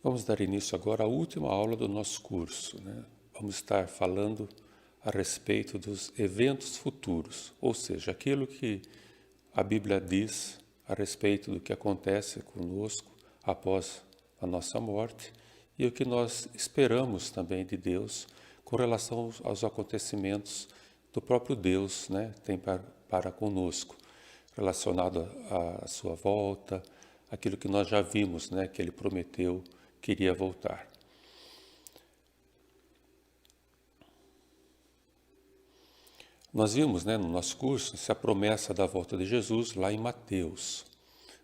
Vamos dar início agora à última aula do nosso curso, né? Vamos estar falando a respeito dos eventos futuros, ou seja, aquilo que a Bíblia diz a respeito do que acontece conosco após a nossa morte e o que nós esperamos também de Deus com relação aos acontecimentos do próprio Deus, né? Tem para conosco, relacionado à sua volta, aquilo que nós já vimos, né? Que Ele prometeu que iria voltar. Nós vimos, né, no nosso curso, a promessa da volta de Jesus lá em Mateus.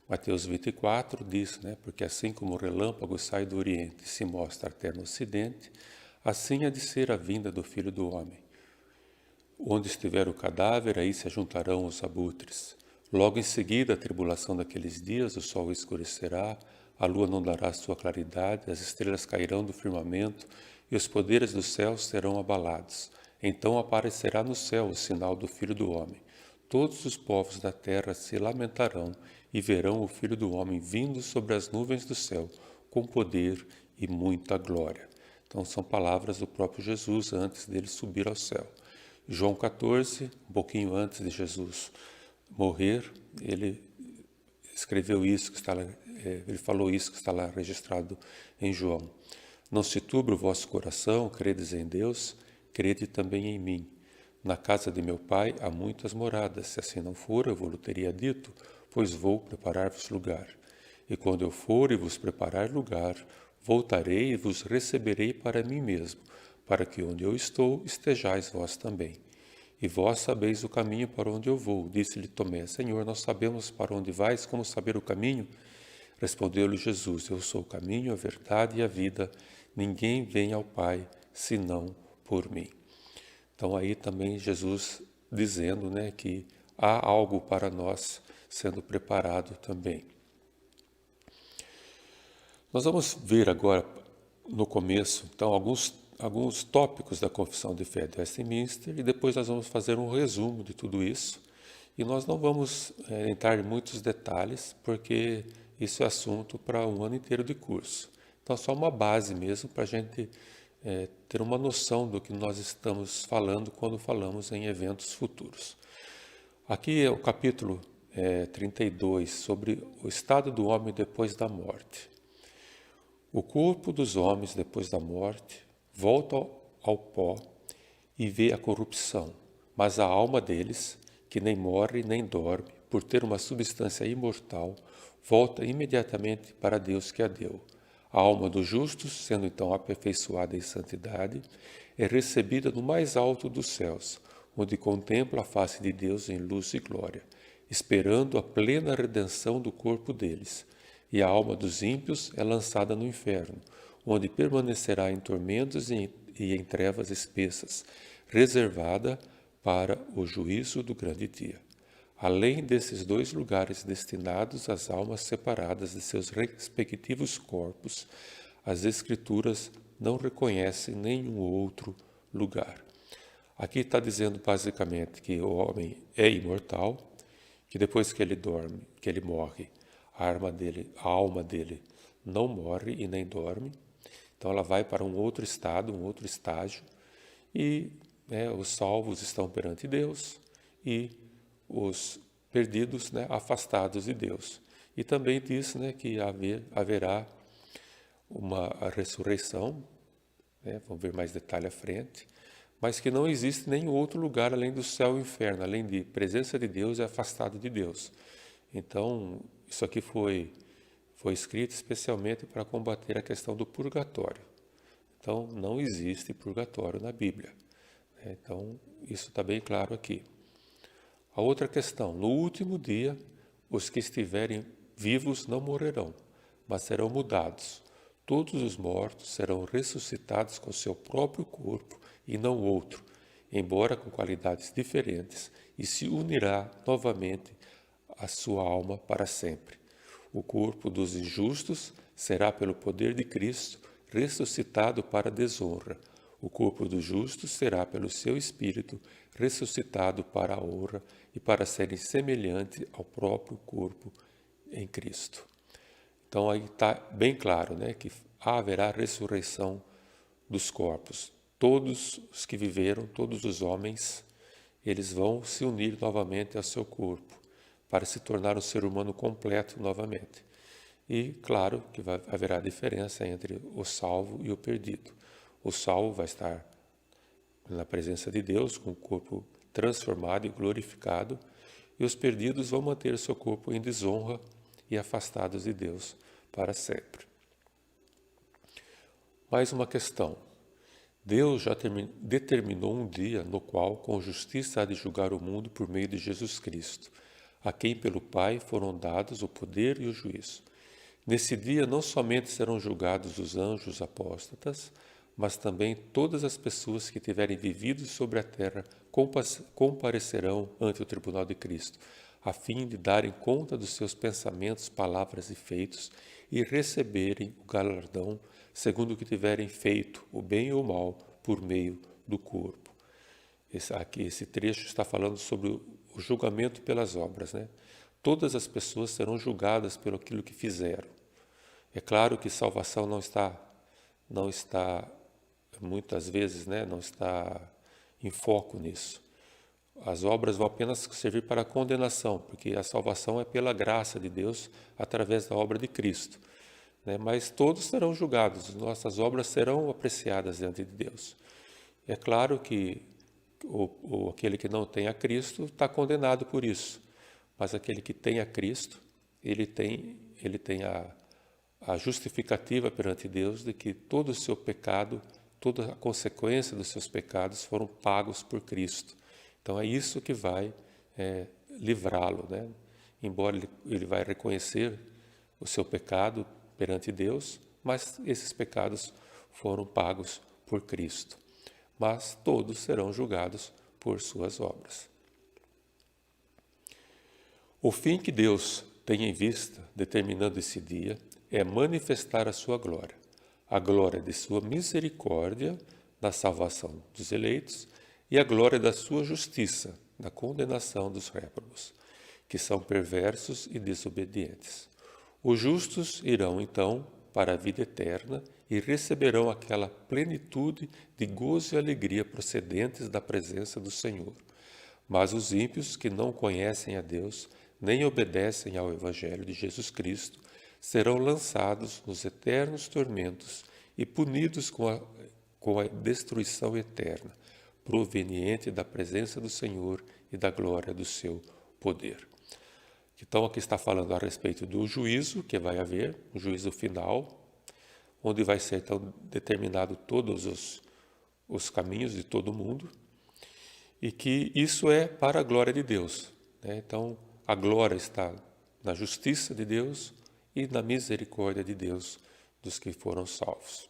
Mateus 24 diz, né, porque assim como o relâmpago sai do Oriente e se mostra até no Ocidente, assim há de ser a vinda do Filho do Homem. Onde estiver o cadáver, aí se ajuntarão os abutres. Logo em seguida, a tribulação daqueles dias, o sol escurecerá, a lua não dará sua claridade, as estrelas cairão do firmamento e os poderes dos céus serão abalados. Então aparecerá no céu o sinal do Filho do Homem. Todos os povos da terra se lamentarão e verão o Filho do Homem vindo sobre as nuvens do céu, com poder e muita glória. Então são palavras do próprio Jesus antes dele subir ao céu. João 14, um pouquinho antes de Jesus morrer, ele escreveu isso que está lá, ele falou isso que está lá registrado em João. Não se turbe o vosso coração, credes em Deus, crede também em mim. Na casa de meu pai há muitas moradas, se assim não for, eu vou-lhe teria dito, pois vou preparar-vos lugar. E quando eu for e vos preparar lugar, voltarei e vos receberei para mim mesmo, para que onde eu estou estejais vós também. E vós sabeis o caminho para onde eu vou. Disse-lhe Tomé, Senhor, nós sabemos para onde vais, como saber o caminho? Respondeu-lhe Jesus, eu sou o caminho, a verdade e a vida. Ninguém vem ao Pai, senão por mim. Então aí também Jesus dizendo, né, que há algo para nós sendo preparado também. Nós vamos ver agora, no começo, então, alguns tópicos da Confissão de Fé de Westminster e depois nós vamos fazer um resumo de tudo isso. E nós não vamos entrar em muitos detalhes, porque isso é assunto para um ano inteiro de curso. Então, só uma base mesmo para a gente ter uma noção do que nós estamos falando quando falamos em eventos futuros. Aqui é o capítulo 32, sobre o estado do homem depois da morte. O corpo dos homens depois da morte volta ao pó e vê a corrupção, mas a alma deles, que nem morre nem dorme, por ter uma substância imortal, volta imediatamente para Deus que a deu. A alma dos justos, sendo então aperfeiçoada em santidade, é recebida no mais alto dos céus, onde contempla a face de Deus em luz e glória, esperando a plena redenção do corpo deles. E a alma dos ímpios é lançada no inferno, onde permanecerá em tormentos e em trevas espessas, reservada para o juízo do grande dia. Além desses dois lugares destinados às almas separadas de seus respectivos corpos, as Escrituras não reconhecem nenhum outro lugar. Aqui está dizendo basicamente que o homem é imortal, que depois que ele dorme, que ele morre, a alma dele não morre e nem dorme, então ela vai para um outro estado, um outro estágio, e os salvos estão perante Deus e os perdidos, né, afastados de Deus. E também diz, né, que haverá uma ressurreição, né, vamos ver mais detalhe à frente, mas que não existe nenhum outro lugar além do céu e o inferno, além de presença de Deus e afastado de Deus. Então, isso aqui foi escrito especialmente para combater a questão do purgatório. Então, não existe purgatório na Bíblia. Então, isso está bem claro aqui. A outra questão, no último dia, os que estiverem vivos não morrerão, mas serão mudados. Todos os mortos serão ressuscitados com seu próprio corpo e não outro, embora com qualidades diferentes, e se unirá novamente a sua alma para sempre. O corpo dos injustos será, pelo poder de Cristo, ressuscitado para a desonra. O corpo dos justos será, pelo seu Espírito, ressuscitado para a honra e para serem semelhante ao próprio corpo em Cristo. Então aí está bem claro, né, que haverá ressurreição dos corpos. Todos os que viveram, todos os homens, eles vão se unir novamente ao seu corpo para se tornar um ser humano completo novamente. E claro que haverá diferença entre o salvo e o perdido. O salvo vai estar na presença de Deus, com o corpo transformado e glorificado, e os perdidos vão manter seu corpo em desonra e afastados de Deus para sempre. Mais uma questão. Deus já determinou um dia no qual, com justiça, há de julgar o mundo por meio de Jesus Cristo, a quem pelo Pai foram dados o poder e o juízo. Nesse dia não somente serão julgados os anjos apóstatas, mas também todas as pessoas que tiverem vivido sobre a terra comparecerão ante o tribunal de Cristo, a fim de darem conta dos seus pensamentos, palavras e feitos e receberem o galardão segundo o que tiverem feito, o bem ou o mal, por meio do corpo. Esse trecho está falando sobre o julgamento pelas obras, né? Todas as pessoas serão julgadas pelo aquilo que fizeram. É claro que salvação não está muitas vezes, né, não está em foco nisso. As obras vão apenas servir para a condenação, porque a salvação é pela graça de Deus através da obra de Cristo, né? Mas todos serão julgados, nossas obras serão apreciadas diante de Deus. É claro que aquele que não tem a Cristo está condenado por isso, mas aquele que tem a Cristo, ele tem a justificativa perante Deus de que todo o seu pecado, toda a consequência dos seus pecados foram pagos por Cristo. Então é isso que vai livrá-lo, né? Embora ele vai reconhecer o seu pecado perante Deus, mas esses pecados foram pagos por Cristo. Mas todos serão julgados por suas obras. O fim que Deus tem em vista, determinando esse dia, é manifestar a sua glória, a glória de sua misericórdia na salvação dos eleitos e a glória da sua justiça na condenação dos réprobos, que são perversos e desobedientes. Os justos irão, então, para a vida eterna e receberão aquela plenitude de gozo e alegria procedentes da presença do Senhor. Mas os ímpios que não conhecem a Deus, nem obedecem ao Evangelho de Jesus Cristo, serão lançados nos eternos tormentos e punidos com a destruição eterna, proveniente da presença do Senhor e da glória do seu poder. Então, aqui está falando a respeito do juízo que vai haver, um juízo final, onde vai ser então determinado todos os caminhos de todo mundo, e que isso é para a glória de Deus, né? Então, a glória está na justiça de Deus e na misericórdia de Deus dos que foram salvos.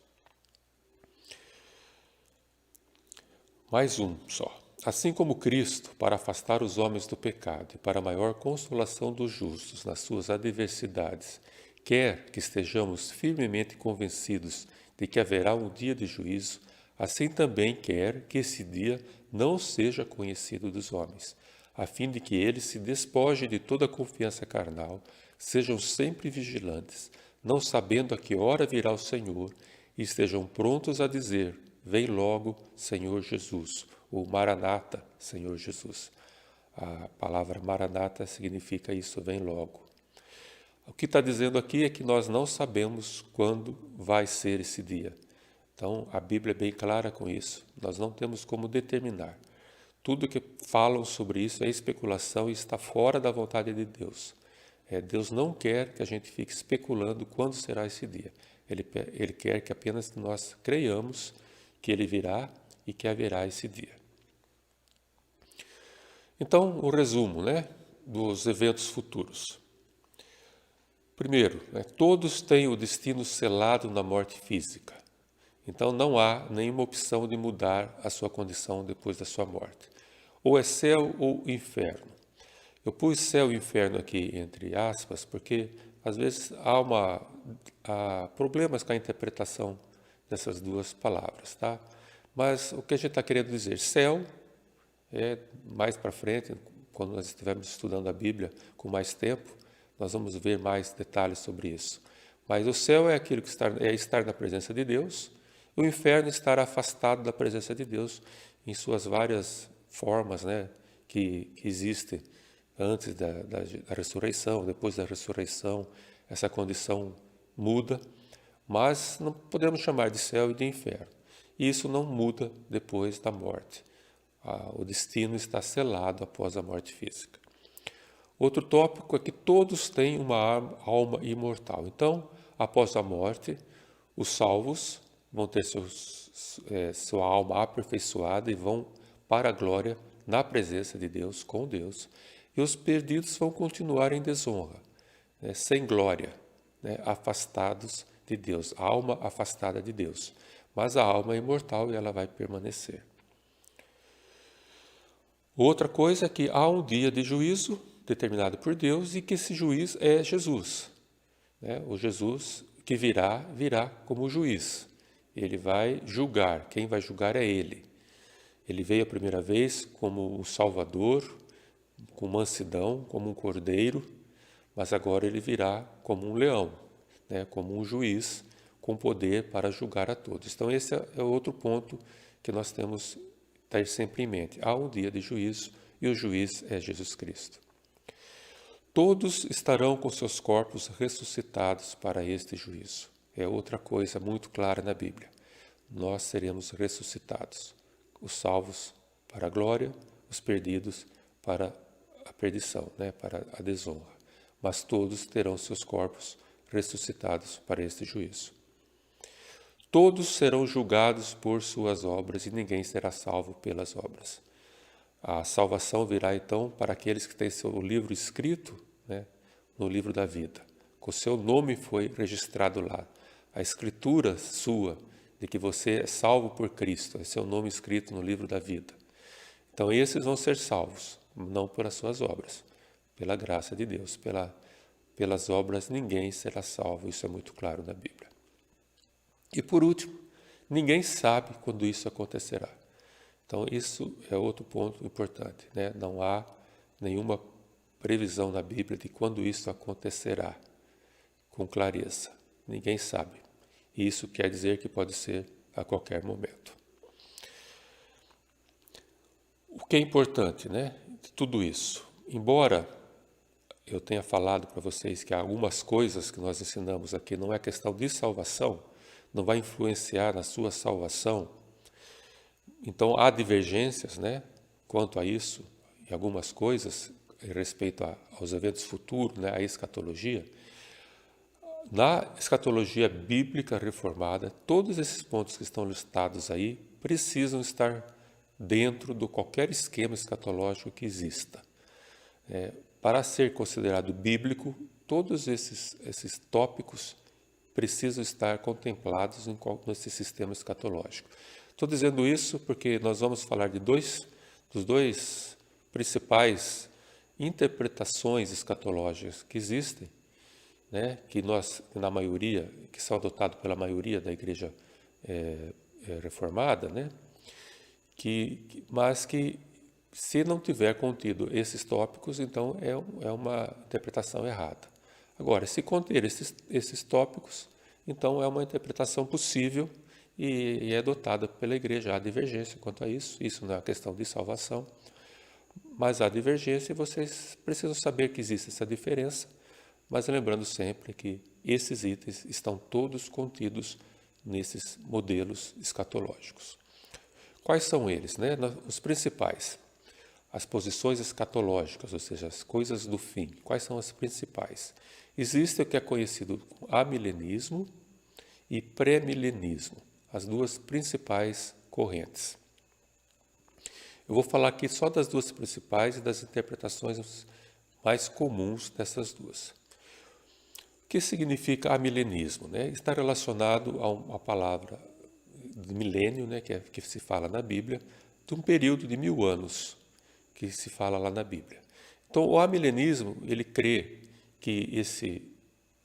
Mais um só. Assim como Cristo, para afastar os homens do pecado e para a maior consolação dos justos nas suas adversidades, quer que estejamos firmemente convencidos de que haverá um dia de juízo, assim também quer que esse dia não seja conhecido dos homens, a fim de que eles se despojem de toda confiança carnal, sejam sempre vigilantes, não sabendo a que hora virá o Senhor, e estejam prontos a dizer: vem logo, Senhor Jesus, ou Maranata, Senhor Jesus. A palavra Maranata significa isso, vem logo. O que está dizendo aqui é que nós não sabemos quando vai ser esse dia. Então, a Bíblia é bem clara com isso. Nós não temos como determinar. Tudo que falam sobre isso é especulação e está fora da vontade de Deus. Deus não quer que a gente fique especulando quando será esse dia. Ele quer que apenas nós creiamos que Ele virá e que haverá esse dia. Então, o resumo, né, dos eventos futuros. Primeiro, todos têm o destino selado na morte física. Então, não há nenhuma opção de mudar a sua condição depois da sua morte. Ou é céu ou inferno. Eu pus céu e inferno aqui entre aspas, porque às vezes há problemas com a interpretação dessas duas palavras, tá? Mas o que a gente está querendo dizer? Céu mais para frente, quando nós estivermos estudando a Bíblia com mais tempo, nós vamos ver mais detalhes sobre isso. Mas o céu é aquilo que é estar na presença de Deus, o inferno é estar afastado da presença de Deus em suas várias formas, né, que existem antes da ressurreição, depois da ressurreição, essa condição muda, mas não podemos chamar de céu e de inferno. E isso não muda depois da morte. O destino está selado após a morte física. Outro tópico é que todos têm uma alma imortal. Então, após a morte, os salvos vão ter sua alma aperfeiçoada e vão para a glória na presença de Deus, com Deus. E os perdidos vão continuar em desonra, né, sem glória, né, afastados de Deus, a alma afastada de Deus. Mas a alma é imortal e ela vai permanecer. Outra coisa é que há um dia de juízo determinado por Deus e que esse juiz é Jesus. Né? O Jesus que virá como juiz. Ele vai julgar, quem vai julgar é Ele. Ele veio a primeira vez como o Salvador, com mansidão, como um cordeiro, mas agora ele virá como um leão, né? Como um juiz com poder para julgar a todos. Então esse é outro ponto que nós temos que ter sempre em mente. Há um dia de juízo e o juiz é Jesus Cristo. Todos estarão com seus corpos ressuscitados para este juízo. É outra coisa muito clara na Bíblia. Nós seremos ressuscitados. Os salvos para a glória, os perdidos para a perdição, né? Para a desonra. Mas todos terão seus corpos ressuscitados para este juízo. Todos serão julgados por suas obras e ninguém será salvo pelas obras. A salvação virá então para aqueles que têm seu livro escrito, né, no livro da vida. O seu nome foi registrado lá. A escritura sua de que você é salvo por Cristo, é seu nome escrito no livro da vida. Então esses vão ser salvos, não pelas suas obras, pela graça de Deus. Pelas obras ninguém será salvo, isso é muito claro na Bíblia. E por último, ninguém sabe quando isso acontecerá. Então isso é outro ponto importante, né? Não há nenhuma previsão na Bíblia de quando isso acontecerá com clareza. Ninguém sabe. E isso quer dizer que pode ser a qualquer momento. O que é importante, né, de tudo isso? Embora eu tenha falado para vocês que algumas coisas que nós ensinamos aqui não é questão de salvação, não vai influenciar na sua salvação. Então há divergências, né, quanto a isso, em algumas coisas, em respeito aos eventos futuros, né, à escatologia. Na escatologia bíblica reformada, todos esses pontos que estão listados aí precisam estar dentro de qualquer esquema escatológico que exista. Para ser considerado bíblico, todos esses tópicos precisam estar contemplados nesse sistema escatológico. Estou dizendo isso porque nós vamos falar dos dois principais interpretações escatológicas que existem, né, que na maioria, que são adotados pela maioria da igreja reformada, né, mas que se não tiver contido esses tópicos, então é uma interpretação errada. Agora, se conter esses tópicos, então é uma interpretação possível e é adotada pela igreja. Há divergência quanto a isso não é uma questão de salvação, mas há divergência e vocês precisam saber que existe essa diferença, mas lembrando sempre que esses itens estão todos contidos nesses modelos escatológicos. Quais são eles, né? Os principais. As posições escatológicas, ou seja, as coisas do fim. Quais são as principais? Existe o que é conhecido como amilenismo e pré-milenismo, as duas principais correntes. Eu vou falar aqui só das duas principais e das interpretações mais comuns dessas duas. O que significa amilenismo? Né? Está relacionado a uma palavra de milênio, né, que se fala na Bíblia, de um período de 1000 anos, que se fala lá na Bíblia. Então, o amilenismo, ele crê que esse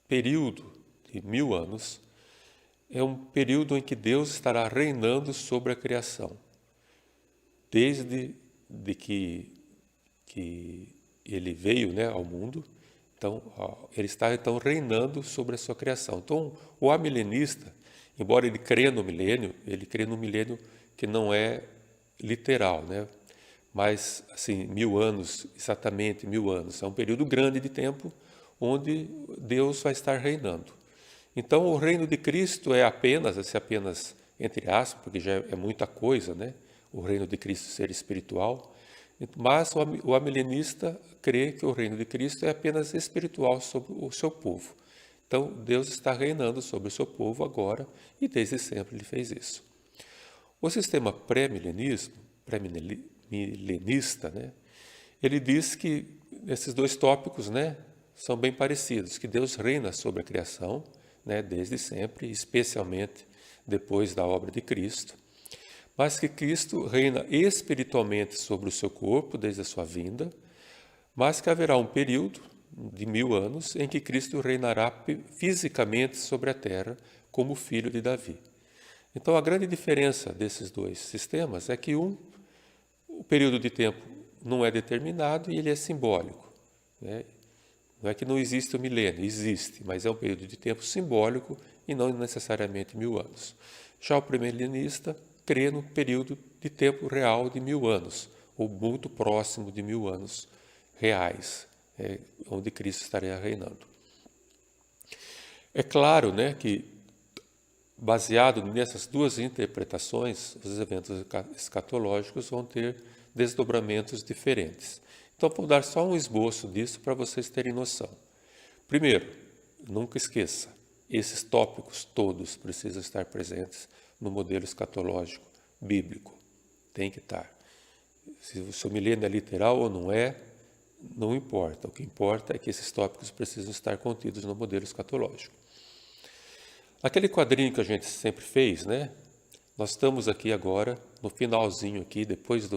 período de 1000 anos é um período em que Deus estará reinando sobre a criação, desde que ele veio, né, ao mundo, Então, ele está então reinando sobre a sua criação. Então, o amilenista, embora ele creia no milênio, ele crê no milênio que não é literal, né? Mas, assim, 1000 anos, exatamente 1000 anos, é um período grande de tempo onde Deus vai estar reinando. Então, o reino de Cristo é apenas, entre aspas, porque já é muita coisa, né? O reino de Cristo ser espiritual, mas o amilenista crê que o reino de Cristo é apenas espiritual sobre o seu povo. Então, Deus está reinando sobre o seu povo agora e desde sempre ele fez isso. O sistema pré-milenista, né, ele diz que esses dois tópicos, né, são bem parecidos, que Deus reina sobre a criação, né, desde sempre, especialmente depois da obra de Cristo, mas que Cristo reina espiritualmente sobre o seu corpo desde a sua vinda, mas que haverá um período de 1000 anos em que Cristo reinará fisicamente sobre a terra como filho de Davi. Então, a grande diferença desses dois sistemas é que o período de tempo não é determinado e ele é simbólico, né? Não é que não existe o milênio, existe, mas é um período de tempo simbólico e não necessariamente 1000 anos. Já o pré-milenista crê no período de tempo real de 1000 anos, ou muito próximo de 1000 anos reais, onde Cristo estaria reinando. É claro, né, que, baseado nessas duas interpretações, os eventos escatológicos vão ter desdobramentos diferentes. Então, vou dar só um esboço disso para vocês terem noção. Primeiro, nunca esqueça, esses tópicos todos precisam estar presentes no modelo escatológico bíblico. Tem que estar. Se o seu milênio é literal ou não é, não importa. O que importa é que esses tópicos precisam estar contidos no modelo escatológico. Aquele quadrinho que a gente sempre fez, né? Nós estamos aqui agora, no finalzinho aqui, depois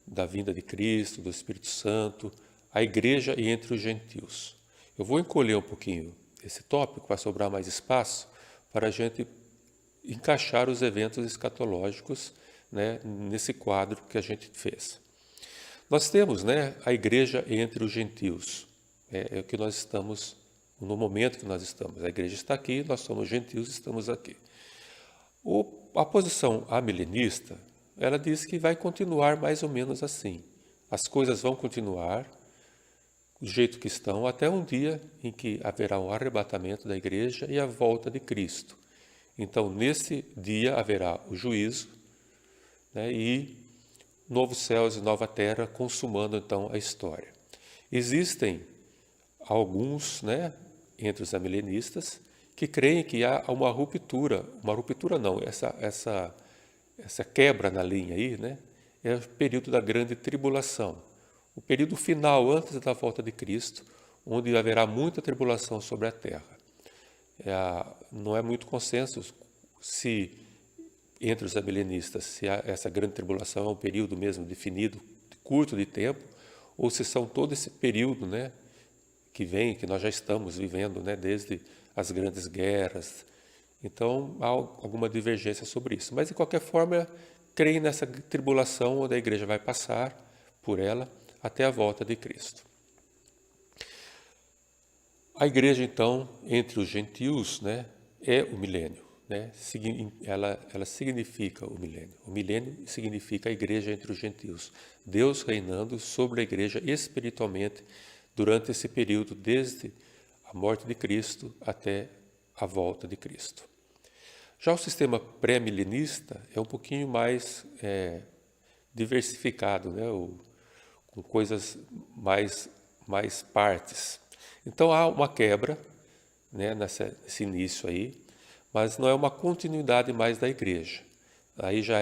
da vinda de Cristo, do Espírito Santo, a igreja e entre os gentios. Eu vou encolher um pouquinho esse tópico para sobrar mais espaço para a gente encaixar os eventos escatológicos, né, nesse quadro que a gente fez. Nós temos, né, a igreja entre os gentios. É o que nós estamos, no momento que nós estamos. A igreja está aqui, nós somos gentios, estamos aqui. A posição amilenista, ela diz que vai continuar mais ou menos assim. As coisas vão continuar do jeito que estão até um dia em que haverá um arrebatamento da igreja e a volta de Cristo. Então, nesse dia haverá o juízo, né, e novos céus e nova terra, consumando então a história. Existem alguns, né, entre os amilenistas, que creem que há uma ruptura não, essa quebra na linha aí, né, é o período da grande tribulação, o período final antes da volta de Cristo, onde haverá muita tribulação sobre a terra. Não é muito consenso se entre os amilenistas se essa grande tribulação é um período mesmo definido, curto de tempo, ou se são todo esse período, né, que nós já estamos vivendo, né, desde as grandes guerras. Então, há alguma divergência sobre isso. Mas, de qualquer forma, creem nessa tribulação onde a igreja vai passar por ela até a volta de Cristo. A igreja, então, entre os gentios, né, é o milênio. Né? Ela significa o milênio. O milênio significa a igreja entre os gentios. Deus reinando sobre a igreja espiritualmente durante esse período, desde a morte de Cristo até a volta de Cristo. Já o sistema pré-milenista é um pouquinho mais diversificado, né? Com coisas mais partes. Então há uma quebra, né, nesse início aí, mas não é uma continuidade mais da igreja. Aí já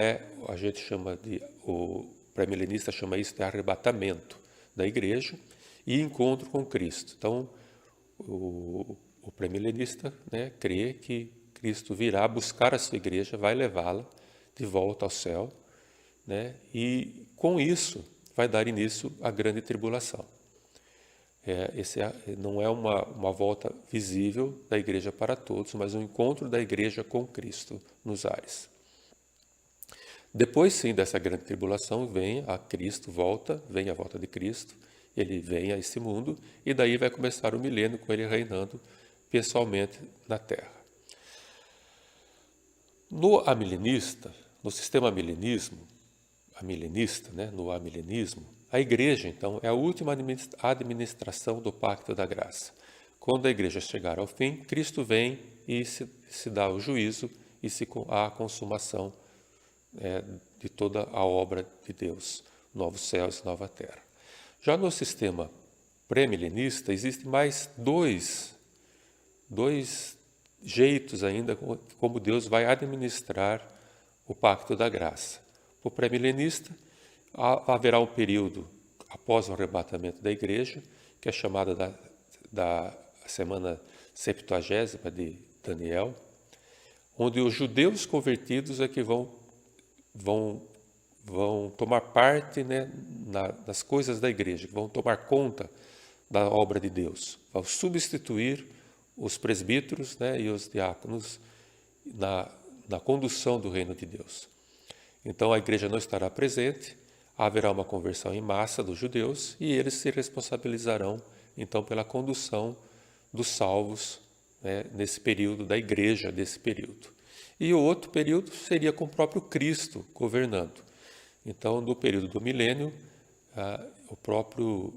a gente chama o pré-milenista chama isso de arrebatamento da igreja e encontro com Cristo. Então, o pré-milenista, né, crê que Cristo virá buscar a sua igreja, vai levá-la de volta ao céu, né, e com isso vai dar início à grande tribulação. Não é uma volta visível da igreja para todos, mas um encontro da igreja com Cristo nos ares. Depois, sim, dessa grande tribulação, vem a volta de Cristo, ele vem a esse mundo e daí vai começar o milênio com ele reinando pessoalmente na Terra. No amilenista, no sistema amilenista, né, no amilenismo, a igreja, então, é a última administração do pacto da graça. Quando a igreja chegar ao fim, Cristo vem e se dá o juízo e a consumação de toda a obra de Deus, novos céus e nova terra. Já no sistema pré-milenista, existem mais dois jeitos ainda como Deus vai administrar o pacto da graça. O pré-milenista, haverá um período após o arrebatamento da igreja, que é chamada da semana 70ª de Daniel, onde os judeus convertidos é que vão tomar parte, né, nas coisas da igreja, que vão tomar conta da obra de Deus, vão substituir os presbíteros, né, e os diáconos na condução do reino de Deus. Então a igreja não estará presente, haverá uma conversão em massa dos judeus e eles se responsabilizarão então pela condução dos salvos, né, nesse período da igreja, desse período. E o outro período seria com o próprio Cristo governando. Então, no período do milênio, o próprio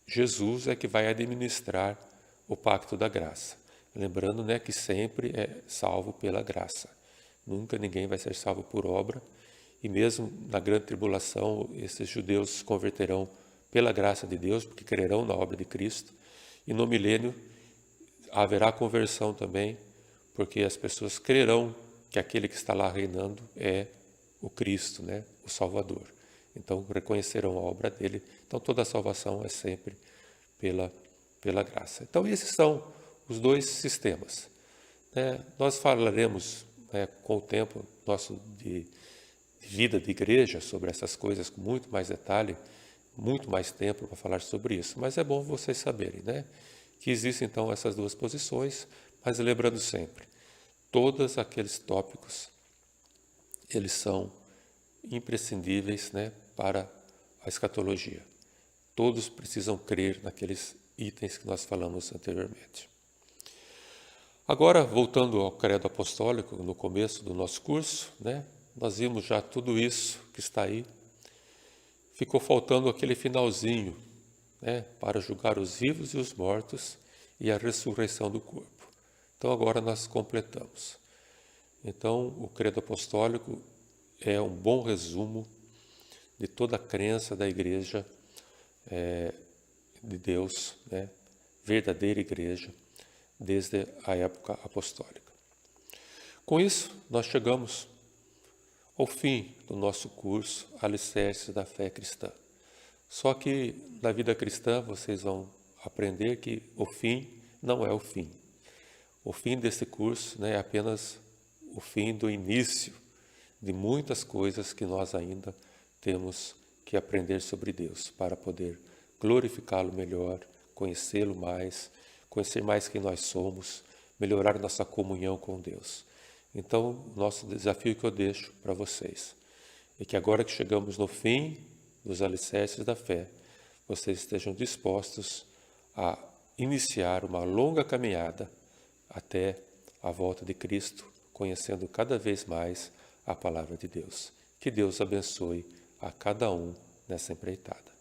Jesus é que vai administrar o pacto da graça. Lembrando, né, que sempre é salvo pela graça. Nunca ninguém vai ser salvo por obra. E mesmo na grande tribulação, esses judeus se converterão pela graça de Deus, porque crerão na obra de Cristo. E no milênio haverá conversão também, porque as pessoas crerão que aquele que está lá reinando é o Cristo, né, o Salvador. Então reconhecerão a obra dele. Então toda a salvação é sempre pela graça. Então esses são os dois sistemas. Nós falaremos, com o tempo nosso de vida de igreja sobre essas coisas com muito mais detalhe, muito mais tempo para falar sobre isso. Mas é bom vocês saberem, né, que existem então essas duas posições, mas lembrando sempre, todos aqueles tópicos, eles são imprescindíveis, né, para a escatologia. Todos precisam crer naqueles itens que nós falamos anteriormente. Agora, voltando ao credo apostólico, no começo do nosso curso, né, nós vimos já tudo isso que está aí. Ficou faltando aquele finalzinho, né, para julgar os vivos e os mortos e a ressurreição do corpo. Então agora nós completamos. Então o credo apostólico é um bom resumo de toda a crença da igreja de Deus, né, verdadeira igreja, desde a época apostólica. Com isso, nós chegamos ao fim do nosso curso Alicerces da Fé Cristã. Só que na vida cristã vocês vão aprender que o fim não é o fim. O fim desse curso, né, é apenas o fim do início de muitas coisas que nós ainda temos que aprender sobre Deus para poder glorificá-lo melhor, conhecê-lo mais, conhecer mais quem nós somos, melhorar nossa comunhão com Deus. Então, nosso desafio que eu deixo para vocês é que agora que chegamos no fim dos alicerces da fé, vocês estejam dispostos a iniciar uma longa caminhada até a volta de Cristo, conhecendo cada vez mais a palavra de Deus. Que Deus abençoe a cada um nessa empreitada.